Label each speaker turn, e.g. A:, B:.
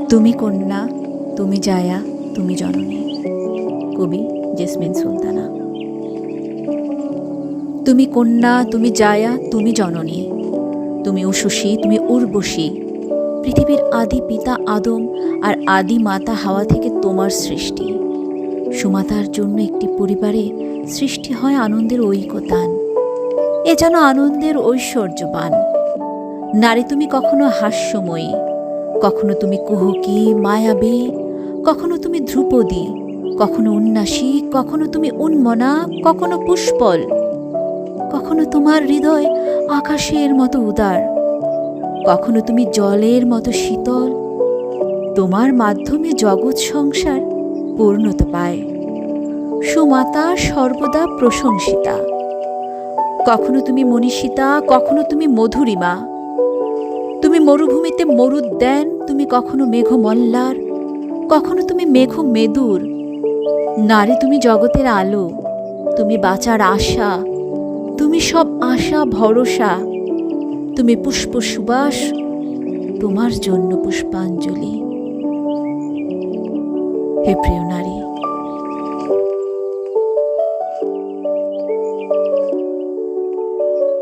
A: তুমি কন্যা, তুমি জায়া, তুমি জননী। কবি জেসমিন সুলতানা। তুমি কন্যা, তুমি জায়া, তুমি জননী। তুমি উষসী, তুমি উর্বশী। পৃথিবীর আদি পিতা আদম আর আদি মাতা হাওয়া থেকে তোমার সৃষ্টি। সুমাতার জন্য একটি পরিবারে সৃষ্টি হয় আনন্দের ঐকতান। এ যেন আনন্দের ঐশ্বর্যবান। নারী তুমি কখনো হাস্যময়ী, কখনো তুমি কুহকী মায়াবী, কখনো তুমি ধ্রুপদী, কখনো উন্নাসী, কখনো তুমি উন্মনা, কখনো পুষ্পল। কখনো তোমার হৃদয় আকাশের মতো উদার, কখনো তুমি জলের মতো শীতল। তোমার মাধ্যমে জগৎ সংসার পূর্ণতা পায়। সুমাতা সর্বদা প্রশংসিতা। কখনো তুমি মনীষিতা, কখনো তুমি মধুরিমা। তুমি মরুভূমিতে মরুদ্যান, তুমি কখনো মেঘমল্লার, কখনো তুমি মেঘ মেদুর। নারী তুমি জগতের আলো, তুমি বাঁচার আশা, তুমি সব আশা ভরসা। তুমি পুষ্প সুবাস, তোমার জন্য পুষ্পাঞ্জলি। হে প্রিয় নারী,